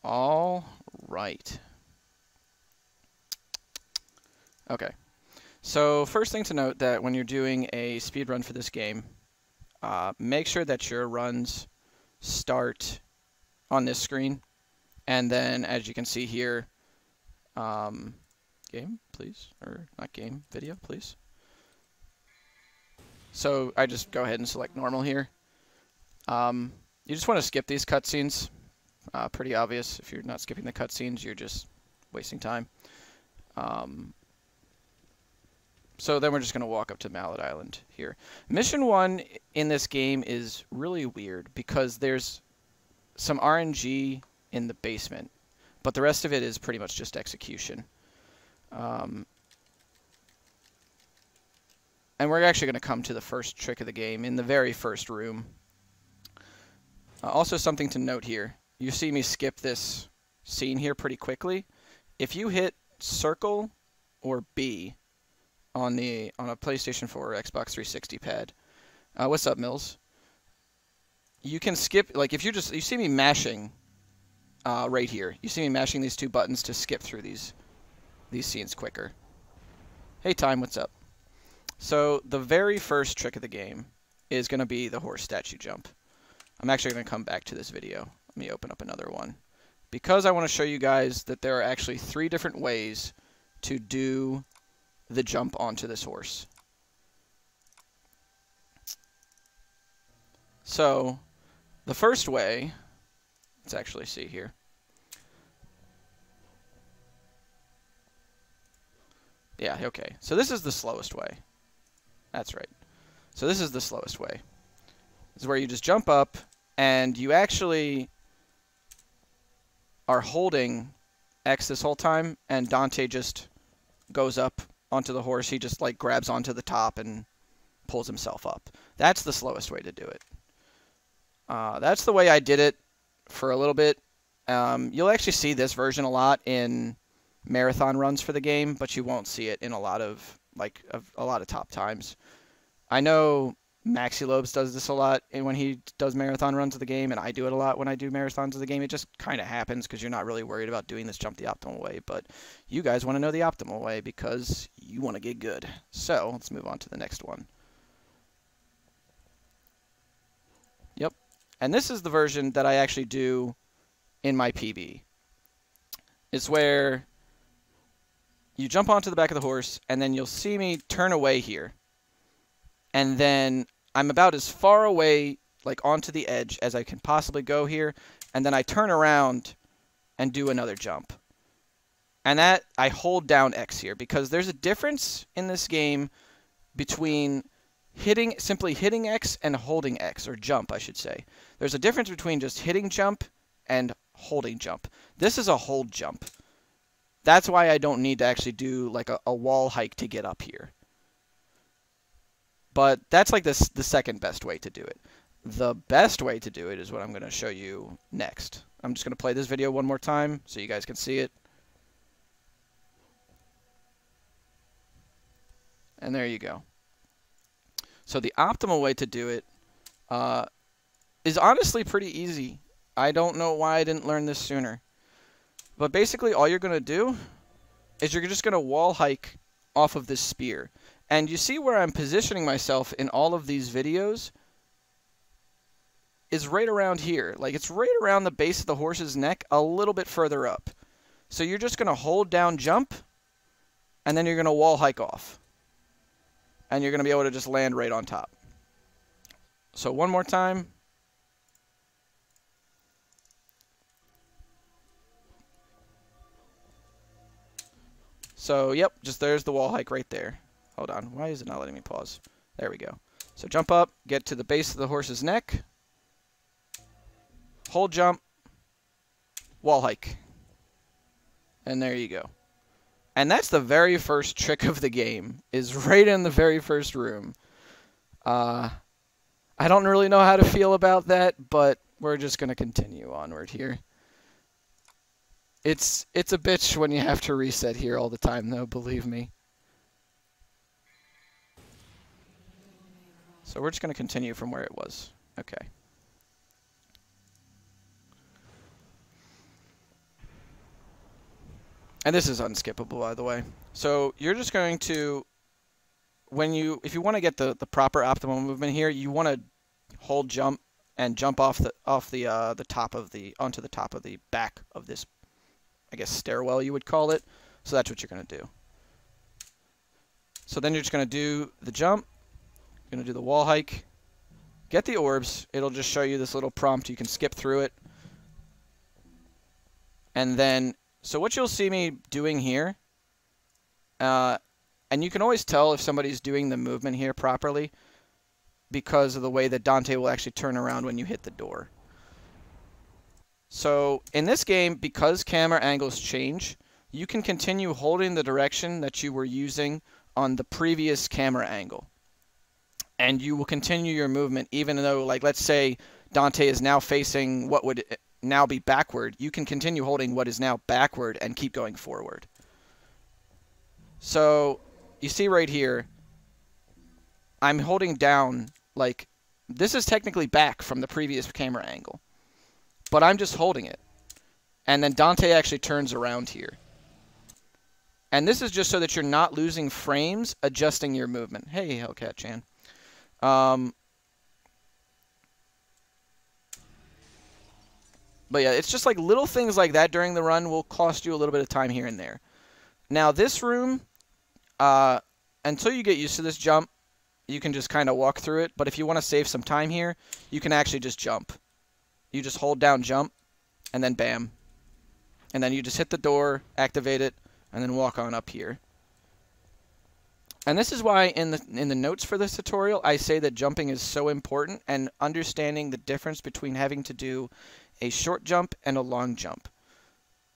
All right. Okay. So first thing to note that when you're doing a speed run for this game, make sure that your runs start on this screen. And then, as you can see here, game, please. Or not game, video, please. So I just go ahead and select normal here. You just want to skip these cutscenes. Pretty obvious. If you're not skipping the cutscenes, you're just wasting time. So then we're just going to walk up to Mallet Island here. Mission 1 in this game is really weird because there's some RNG in the basement, but the rest of it is pretty much just execution. And we're actually going to come to the first trick of the game in the very first room. Also something to note here. You see me skip this scene here pretty quickly. If you hit circle or B on a PlayStation 4 or Xbox 360 pad, what's up, Mills? You can skip, like if you see me mashing right here. You see me mashing these two buttons to skip through these scenes quicker. Hey, Time, what's up? So the very first trick of the game is going to be the horse statue jump. I'm actually going to come back to this video. Let me open up another one. Because I want to show you guys that there are actually 3 different ways to do the jump onto this horse. So the first way, let's actually see here. Yeah, okay. So this is the slowest way. That's right. So this is the slowest way. This is where you just jump up and you actually are holding X this whole time, and Dante just goes up onto the horse. He just like grabs onto the top and pulls himself up. That's the slowest way to do it. That's the way I did it for a little bit. You'll actually see this version a lot in marathon runs for the game, but you won't see it in a lot of top times. I know Maxi Lobes does this a lot when he does marathon runs of the game, and I do it a lot when I do marathons of the game. It just kind of happens because you're not really worried about doing this jump the optimal way, but you guys want to know the optimal way because you want to get good. So let's move on to the next one. Yep. And this is the version that I actually do in my PB. It's where you jump onto the back of the horse, and then you'll see me turn away here. And then I'm about as far away, like onto the edge, as I can possibly go here. And then I turn around and do another jump. And that, I hold down X here, because there's a difference in this game between simply hitting X and holding X, or jump, I should say. There's a difference between just hitting jump and holding jump. This is a hold jump. That's why I don't need to actually do like a wall hike to get up here. But that's like the second best way to do it. The best way to do it is what I'm going to show you next. I'm just going to play this video one more time so you guys can see it. And there you go. So the optimal way to do it is honestly pretty easy. I don't know why I didn't learn this sooner. But basically all you're going to do is you're just going to wall hike off of this spear. And you see where I'm positioning myself in all of these videos is right around here. Like it's right around the base of the horse's neck, a little bit further up. So you're just going to hold down jump, and then you're going to wall hike off. And you're going to be able to just land right on top. So one more time. So, yep, just there's the wall hike right there. Hold on. Why is it not letting me pause? There we go. So jump up, get to the base of the horse's neck. Hold jump. Wall hike. And there you go. And that's the very first trick of the game, is right in the very first room. I don't really know how to feel about that, but we're just going to continue onward here. It's a bitch when you have to reset here all the time, though, believe me. So we're just going to continue from where it was. Okay. And this is unskippable, by the way. So you're just going to, if you want to get the proper optimal movement here, you want to hold jump and jump onto the top of the back of this, I guess, stairwell you would call it. So that's what you're going to do. So then you're just going to do the jump, you're going to do the wall hike, get the orbs. It'll just show you this little prompt. You can skip through it. And then, so what you'll see me doing here, and you can always tell if somebody's doing the movement here properly because of the way that Dante will actually turn around when you hit the door. So in this game, because camera angles change, you can continue holding the direction that you were using on the previous camera angle. And you will continue your movement even though, like, let's say Dante is now facing what would now be backward. You can continue holding what is now backward and keep going forward. So you see right here, I'm holding down, like, this is technically back from the previous camera angle, but I'm just holding it. And then Dante actually turns around here. And this is just so that you're not losing frames adjusting your movement. Hey, Hellcat Chan. But yeah, it's just like little things like that during the run will cost you a little bit of time here and there. Now this room, until you get used to this jump, you can just kind of walk through it. But if you want to save some time here, you can actually just jump. You just hold down jump, and then bam. And then you just hit the door, activate it, and then walk on up here. And this is why in the notes for this tutorial, I say that jumping is so important and understanding the difference between having to do a short jump and a long jump.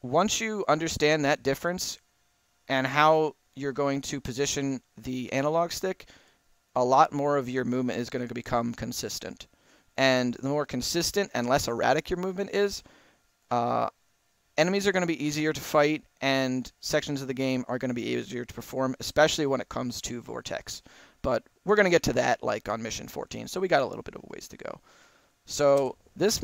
Once you understand that difference and how you're going to position the analog stick, a lot more of your movement is going to become consistent. And the more consistent and less erratic your movement is, enemies are going to be easier to fight, and sections of the game are going to be easier to perform, especially when it comes to Vortex. But we're going to get to that like on mission 14, so we got a little bit of a ways to go. So this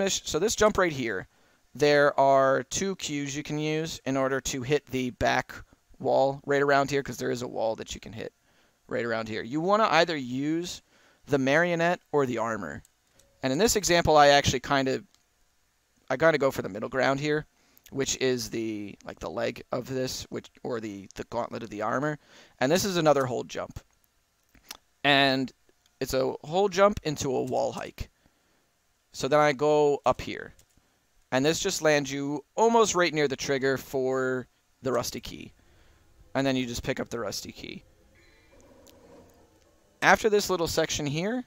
jump right here, there are 2 cues you can use in order to hit the back wall right around here, because there is a wall that you can hit right around here. You want to either use the marionette or the armor. And in this example, I kind of go for the middle ground here, which is the leg of this, or the gauntlet of the armor. And this is another hold jump. And it's a hold jump into a wall hike. So then I go up here. And this just lands you almost right near the trigger for the rusty key. And then you just pick up the rusty key. After this little section here,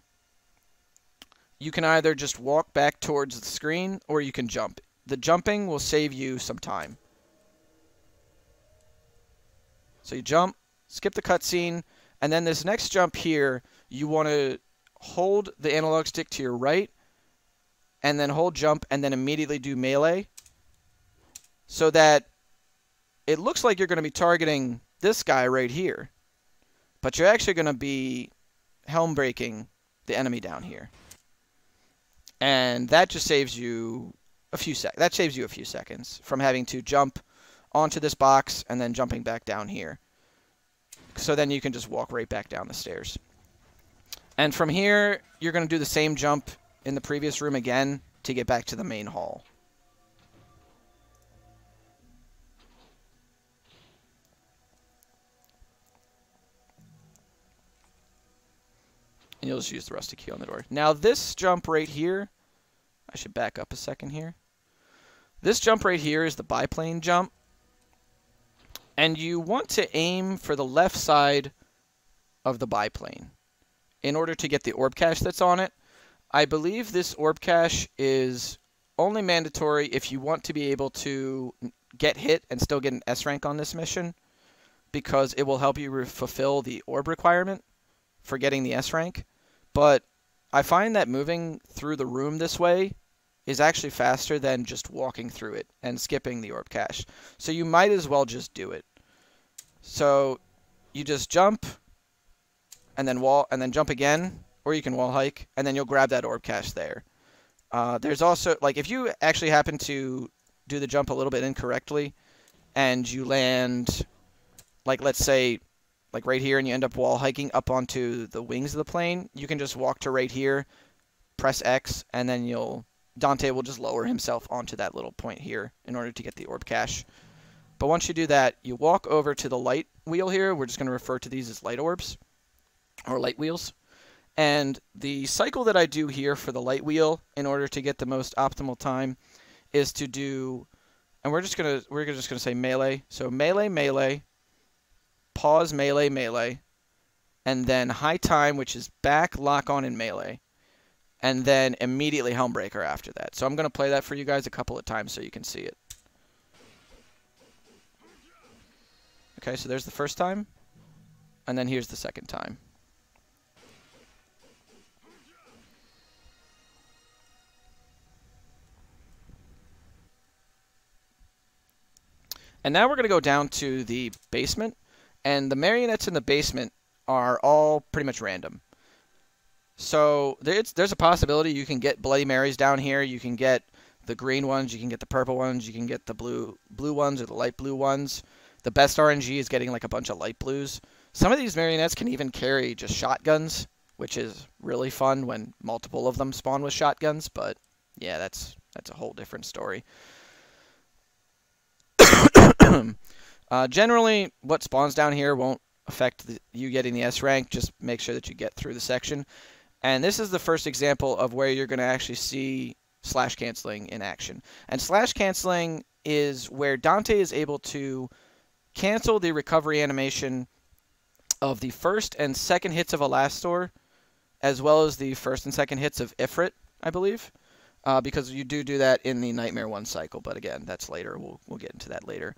you can either just walk back towards the screen or you can jump. The jumping will save you some time. So you jump, skip the cutscene, and then this next jump here, you want to hold the analog stick to your right, and then hold jump, and then immediately do melee, so that it looks like you're going to be targeting this guy right here, but you're actually going to be helm breaking the enemy down here. And that just saves you a few seconds from having to jump onto this box and then jumping back down here. So then you can just walk right back down the stairs. And from here, you're going to do the same jump in the previous room again to get back to the main hall. And you'll just use the rusty key on the door. Now this jump right here, I should back up a second here. This jump right here is the biplane jump. And you want to aim for the left side of the biplane in order to get the orb cache that's on it. I believe this orb cache is only mandatory if you want to be able to get hit and still get an S rank on this mission, because it will help you fulfill the orb requirement for getting the S rank. But I find that moving through the room this way is actually faster than just walking through it and skipping the orb cache. So you might as well just do it. So you just jump and then jump again, or you can wall hike, and then you'll grab that orb cache there. There's also, like, if you actually happen to do the jump a little bit incorrectly and you land, like let's say, like right here, and you end up wall hiking up onto the wings of the plane, you can just walk to right here, press X, and then Dante will just lower himself onto that little point here in order to get the orb cache. But once you do that, you walk over to the light wheel here. We're just going to refer to these as light orbs, or light wheels. And the cycle that I do here for the light wheel, in order to get the most optimal time, is to do, and we're just gonna say melee. So melee, melee, pause, melee, melee, and then high time, which is back, lock on, and melee, and then immediately Helmbreaker after that. So I'm gonna play that for you guys a couple of times so you can see it. Okay, so there's the first time, and then here's the second time. And now we're going to go down to the basement, and the marionettes in the basement are all pretty much random. So there's a possibility you can get Bloody Marys down here, you can get the green ones, you can get the purple ones, you can get the blue ones or the light blue ones. The best RNG is getting like a bunch of light blues. Some of these marionettes can even carry just shotguns, which is really fun when multiple of them spawn with shotguns, but yeah, that's a whole different story. Generally, what spawns down here won't affect you getting the S rank. Just make sure that you get through the section. And this is the first example of where you're going to actually see slash canceling in action. And slash canceling is where Dante is able to cancel the recovery animation of the first and second hits of Elastor, as well as the first and second hits of Ifrit, I believe. Because you do that in the Nightmare 1 cycle, but again, that's later. We'll get into that later.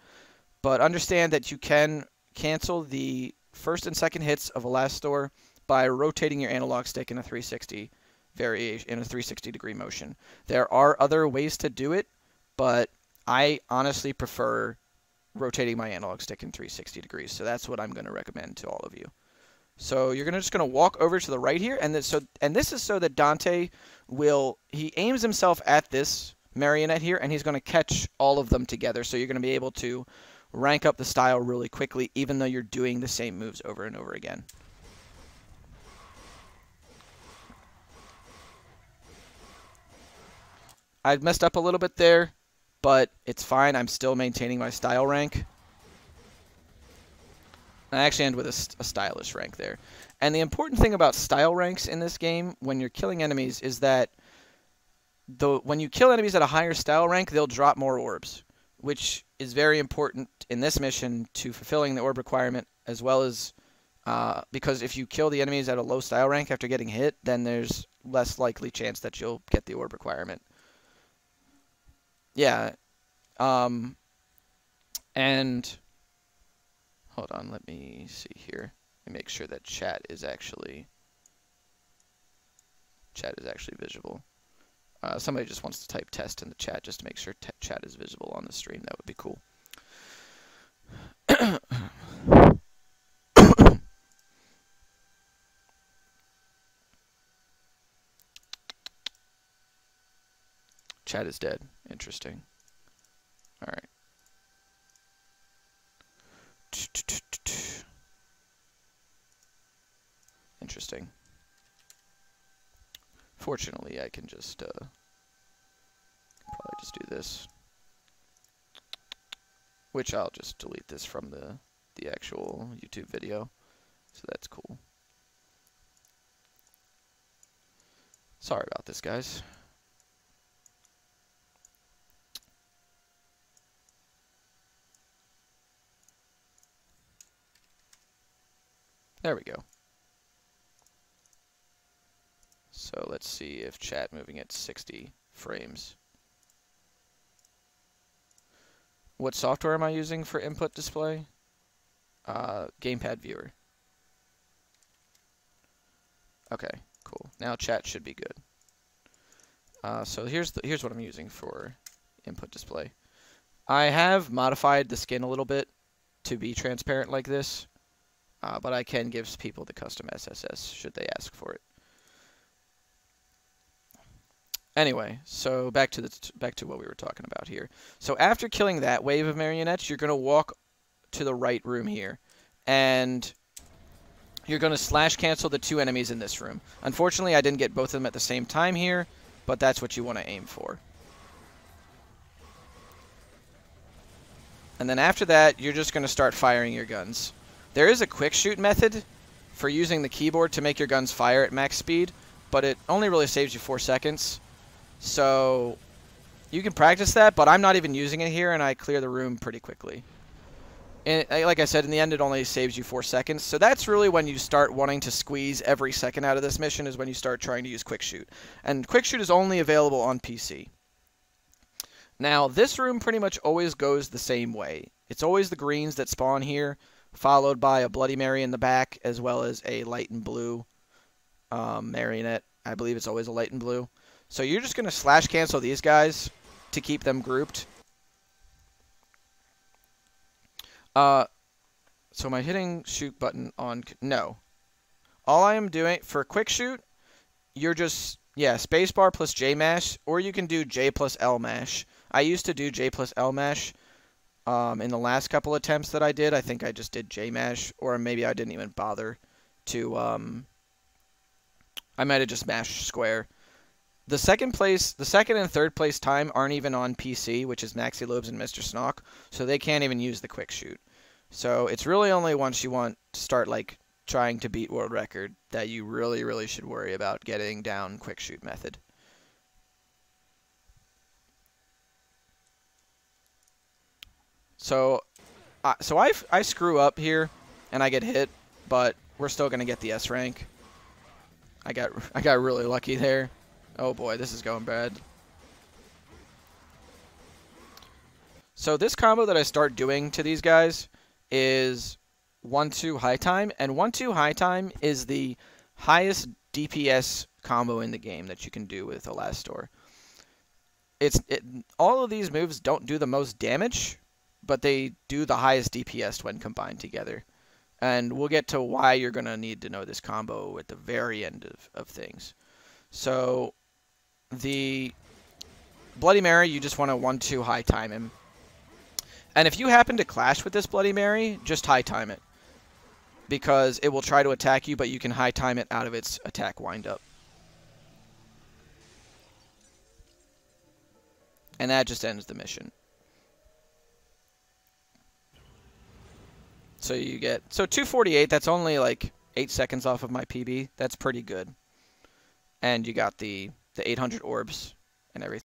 But understand that you can cancel the first and second hits of Elastor by rotating your analog stick in a 360 variation, in a 360 degree motion. There are other ways to do it, but I honestly prefer rotating my analog stick in 360 degrees. So that's what I'm going to recommend to all of you. So you're just going to walk over to the right here, and this is so that Dante he aims himself at this marionette here, and he's going to catch all of them together. So you're going to be able to rank up the style really quickly, even though you're doing the same moves over and over again. I messed up a little bit there, but it's fine. I'm still maintaining my style rank. I actually end with a stylish rank there. And the important thing about style ranks in this game when you're killing enemies is that when you kill enemies at a higher style rank, they'll drop more orbs, which is very important in this mission to fulfilling the orb requirement, as well as because if you kill the enemies at a low style rank after getting hit, then there's less likely chance that you'll get the orb requirement. Yeah. And hold on, let me see here. Let me make sure that chat is actually visible. Somebody just wants to type test in the chat just to make sure chat is visible on the stream. That would be cool. Chat is dead. Interesting. All right. Interesting. Fortunately, I can just probably just do this, which I'll just delete this from the actual YouTube video, so that's cool. Sorry about this, guys. There we go. So let's see if chat moving at 60 frames. What software am I using for input display? Gamepad Viewer. Okay, cool. Now chat should be good. So here's what I'm using for input display. I have modified the skin a little bit to be transparent like this, but I can give people the custom SSS should they ask for it. Anyway, so back to what we were talking about here. So after killing that wave of marionettes, you're going to walk to the right room here, and you're going to slash cancel the 2 enemies in this room. Unfortunately, I didn't get both of them at the same time here, but that's what you want to aim for. And then after that, you're just going to start firing your guns. There is a quick shoot method for using the keyboard to make your guns fire at max speed, but it only really saves you 4 seconds. So you can practice that, but I'm not even using it here, and I clear the room pretty quickly. And like I said, in the end, it only saves you 4 seconds. So that's really when you start wanting to squeeze every second out of this mission, is when you start trying to use quick shoot. And quick shoot is only available on PC. Now, this room pretty much always goes the same way. It's always the greens that spawn here, followed by a Bloody Mary in the back, as well as a light and blue marionette. I believe it's always a light and blue. So you're just going to slash cancel these guys to keep them grouped. So am I hitting shoot button on? No. All I am doing for quick shoot, you're just, yeah, spacebar plus J mash, or you can do J plus L mash. I used to do J plus L mash in the last couple attempts that I did. I think I just did J mash, or maybe I didn't even bother to, I might have just mashed square. The second and third place time aren't even on PC, which is Maxi Lobes and Mr. Snock, so they can't even use the quick shoot. So it's really only once you want to start like trying to beat world record that you really, really should worry about getting down quick shoot method. So, I screw up here and I get hit, but we're still gonna get the S rank. I got really lucky there. Oh boy, this is going bad. So this combo that I start doing to these guys is 1-2 high time, and 1-2 high time is the highest DPS combo in the game that you can do with Elastor. All of these moves don't do the most damage, but they do the highest DPS when combined together. And we'll get to why you're going to need to know this combo at the very end of things. So the Bloody Mary, you just want to 1-2 high time him. And if you happen to clash with this Bloody Mary, just high time it, because it will try to attack you, but you can high time it out of its attack windup. And that just ends the mission. So you get, so 248, that's only like 8 seconds off of my PB. That's pretty good. And you got the 800 orbs and everything.